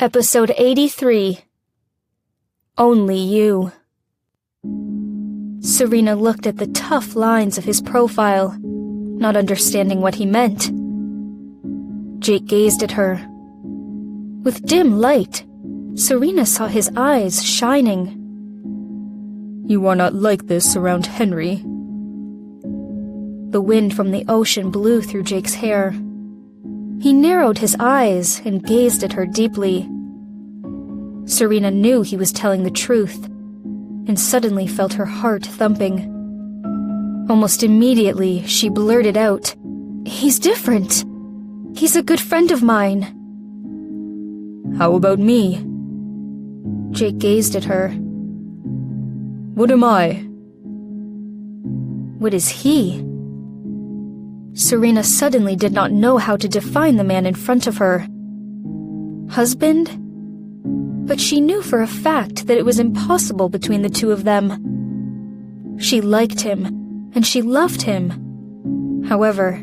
Episode 83. Only You. Serena looked at the tough lines of his profile, not understanding what he meant. Jake gazed at her. With dim light, Serena saw his eyes shining. You are not like this around Henry. The wind from the ocean blew through Jake's hair. He narrowed his eyes and gazed at her deeply. Serena knew he was telling the truth, and suddenly felt her heart thumping. Almost immediately, she blurted out, "He's different. He's a good friend of mine." How about me? Jake gazed at her. What am I? What is he? Serena suddenly did not know how to define the man in front of her. Husband? But she knew for a fact that it was impossible between the two of them. She liked him, and she loved him. However,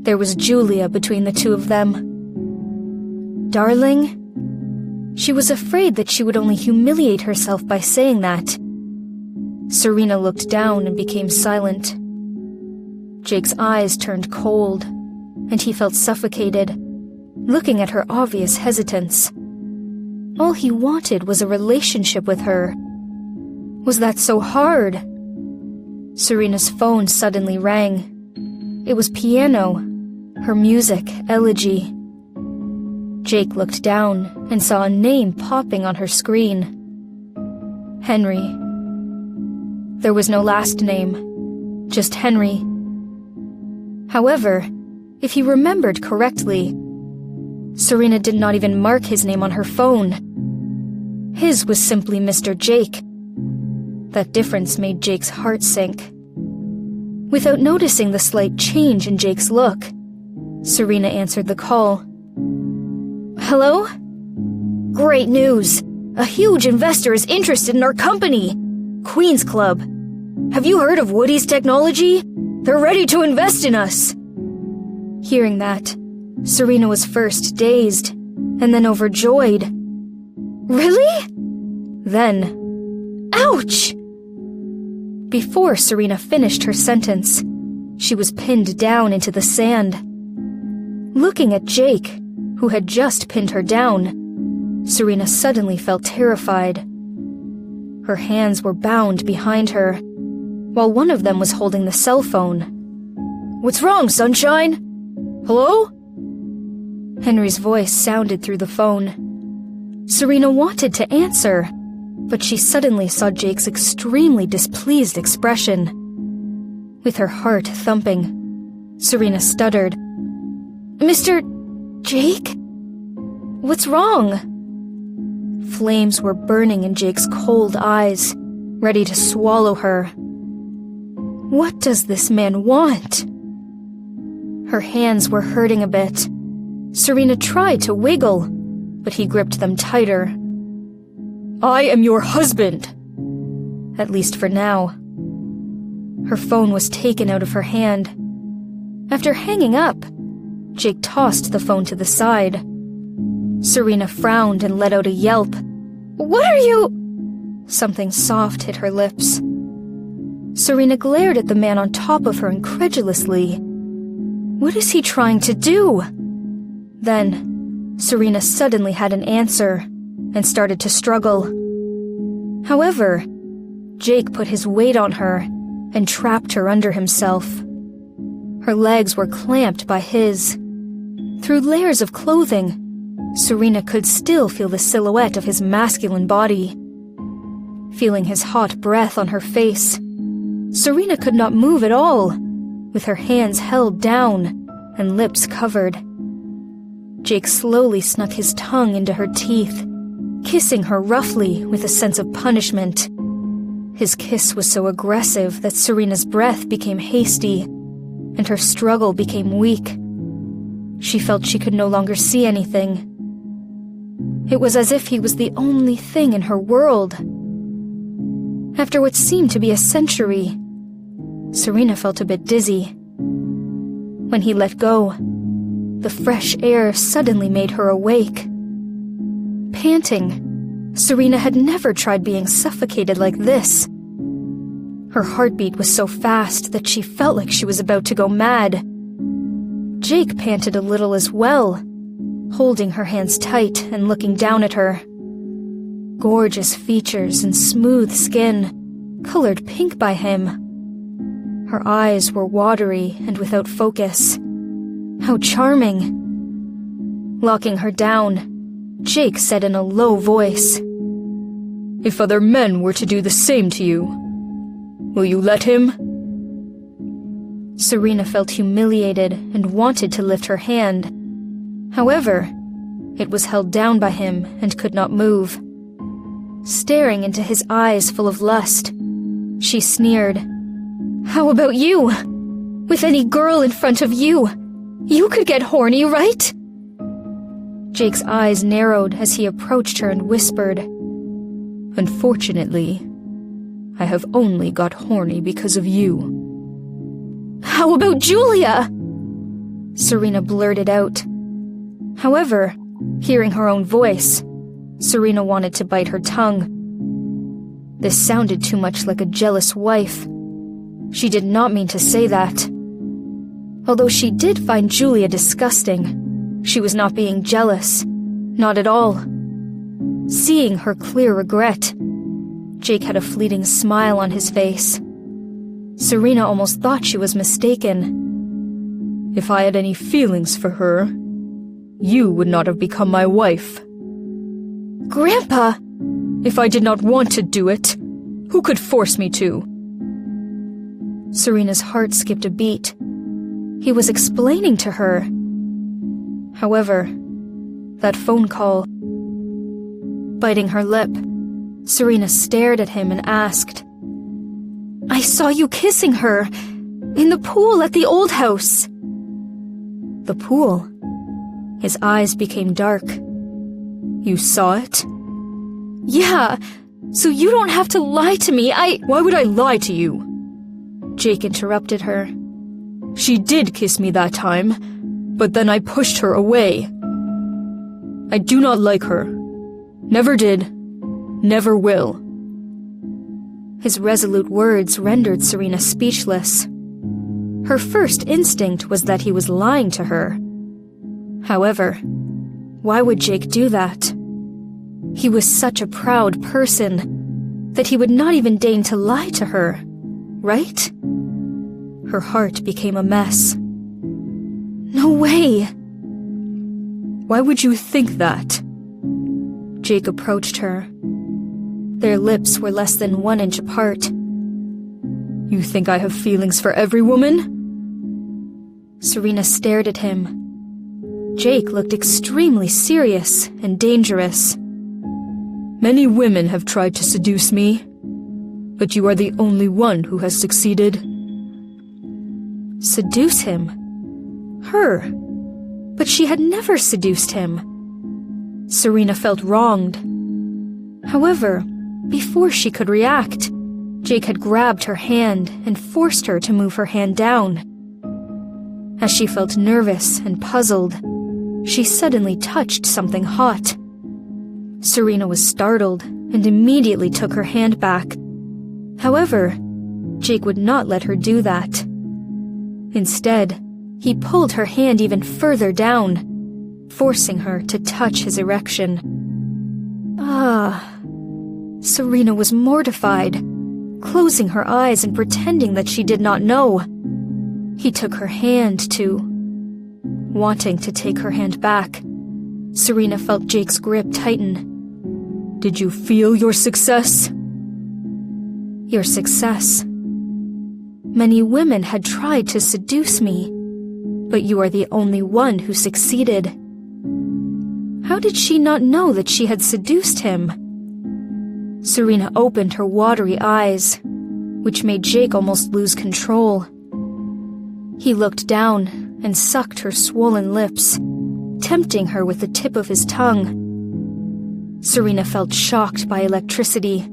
there was Julia between the two of them. Darling? She was afraid that she would only humiliate herself by saying that. Serena looked down and became silent. Jake's eyes turned cold, and he felt suffocated, looking at her obvious hesitance. All he wanted was a relationship with her. Was that so hard? Serena's phone suddenly rang. It was Piano, her music elegy. Jake looked down and saw a name popping on her screen. Henry. There was no last name, just Henry. However, if he remembered correctly, Serena did not even mark his name on her phone. His was simply Mr. Jake. That difference made Jake's heart sink. Without noticing the slight change in Jake's look, Serena answered the call. Hello? Great news! A huge investor is interested in our company, Queen's Club. Have you heard of Woody's technology? They're ready to invest in us. Hearing that, Serena was first dazed, and then overjoyed. Really? Then, ouch! Before Serena finished her sentence, she was pinned down into the sand. Looking at Jake, who had just pinned her down, Serena suddenly felt terrified. Her hands were bound behind her, while one of them was holding the cell phone. What's wrong, sunshine? Hello? Henry's voice sounded through the phone. Serena wanted to answer, but she suddenly saw Jake's extremely displeased expression. With her heart thumping, Serena stuttered. Mr. Jake? What's wrong? Flames were burning in Jake's cold eyes, ready to swallow her. What does this man want? Her hands were hurting a bit. Serena tried to wiggle, but he gripped them tighter. I am your husband! At least for now. Her phone was taken out of her hand. After hanging up, Jake tossed the phone to the side. Serena frowned and let out a yelp. What are you? Something soft hit her lips. Serena glared at the man on top of her incredulously. What is he trying to do? Then, Serena suddenly had an answer and started to struggle. However, Jake put his weight on her and trapped her under himself. Her legs were clamped by his. Through layers of clothing, Serena could still feel the silhouette of his masculine body. Feeling his hot breath on her face, Serena could not move at all, with her hands held down and lips covered. Jake slowly snuck his tongue into her teeth, kissing her roughly with a sense of punishment. His kiss was so aggressive that Serena's breath became hasty, and her struggle became weak. She felt she could no longer see anything. It was as if he was the only thing in her world. After what seemed to be a century, Serena felt a bit dizzy. When he let go, the fresh air suddenly made her awake. panting. Serena had never tried being suffocated like this. Her heartbeat was so fast that she felt like she was about to go mad. Jake panted a little as well, holding her hands tight and looking down at her. Gorgeous features and smooth skin, colored pink by him. Her eyes were watery and without focus. How charming. Locking her down, Jake said in a low voice, "If other men were to do the same to you, will you let him?" Serena felt humiliated and wanted to lift her hand. However, it was held down by him and could not move. Staring into his eyes full of lust, she sneered, "How about you? With any girl in front of you, you could get horny, right?" Jake's eyes narrowed as he approached her and whispered, "Unfortunately, I have only got horny because of you." "How about Julia?" Serena blurted out. However, hearing her own voice, Serena wanted to bite her tongue. This sounded too much like a jealous wife. She did not mean to say that. Although she did find Julia disgusting, she was not being jealous. Not at all. Seeing her clear regret, Jake had a fleeting smile on his face. Serena almost thought she was mistaken. "If I had any feelings for her, you would not have become my wife." "Grandpa!" "If I did not want to do it, who could force me to?" Serena's heart skipped a beat. He was explaining to her. However, that phone call. Biting her lip, Serena stared at him and asked, "I saw you kissing her in the pool at the old house." The pool? His eyes became dark. "You saw it?" "Yeah, so you don't have to lie to me. Why would I lie to you?" Jake interrupted her. "She did kiss me that time, but then I pushed her away. I do not like her. Never did. Never will." His resolute words rendered Serena speechless. Her first instinct was that he was lying to her. However, why would Jake do that? He was such a proud person that he would not even deign to lie to her, right? Her heart became a mess. No way! "Why would you think that?" Jake approached her. Their lips were less than 1 inch apart. "You think I have feelings for every woman?" Serena stared at him. Jake looked extremely serious and dangerous. "Many women have tried to seduce me, but you are the only one who has succeeded." Seduce him? Her? But she had never seduced him. Serena felt wronged. However, before she could react, Jake had grabbed her hand and forced her to move her hand down. As she felt nervous and puzzled, she suddenly touched something hot. Serena was startled and immediately took her hand back. However, Jake would not let her do that. Instead, he pulled her hand even further down, forcing her to touch his erection. Serena was mortified, closing her eyes and pretending that she did not know. He took her hand too. Wanting to take her hand back, Serena felt Jake's grip tighten. "Did you feel your success?" "Your success? Many women had tried to seduce me, but you are the only one who succeeded." How did she not know that she had seduced him? Serena opened her watery eyes, which made Jake almost lose control. He looked down and sucked her swollen lips, tempting her with the tip of his tongue. Serena felt shocked by electricity.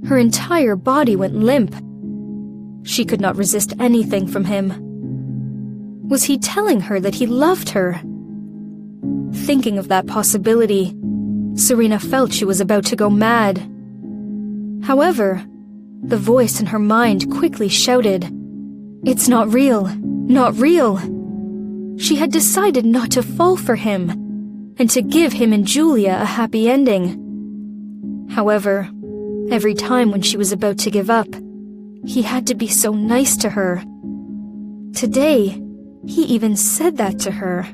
Her entire body went limp. She could not resist anything from him. Was he telling her that he loved her? Thinking of that possibility, Serena felt she was about to go mad. However, the voice in her mind quickly shouted, "It's not real, not real." She had decided not to fall for him, and to give him and Julia a happy ending. However, every time when she was about to give up, he had to be so nice to her. Today, he even said that to her.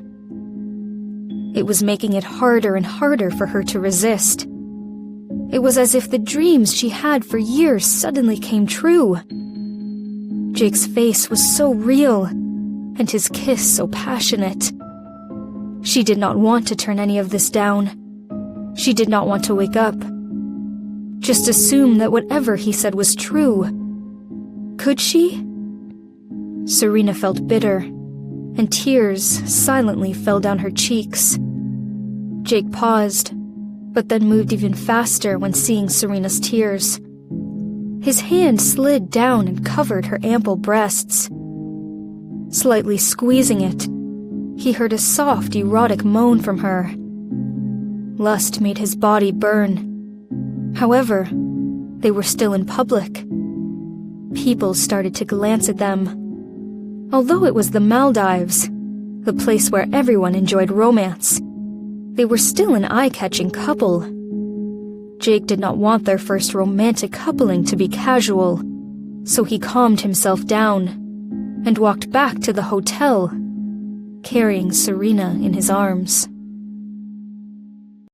It was making it harder and harder for her to resist. It was as if the dreams she had for years suddenly came true. Jake's face was so real, and his kiss so passionate. She did not want to turn any of this down. She did not want to wake up. Just assume that whatever he said was true. Could she? Serena felt bitter, and tears silently fell down her cheeks. Jake paused, but then moved even faster when seeing Serena's tears. His hand slid down and covered her ample breasts. Slightly squeezing it, he heard a soft, erotic moan from her. Lust made his body burn. However, they were still in public. People started to glance at them. Although it was the Maldives, the place where everyone enjoyed romance, they were still an eye-catching couple. Jake did not want their first romantic coupling to be casual, so he calmed himself down and walked back to the hotel, carrying Serena in his arms.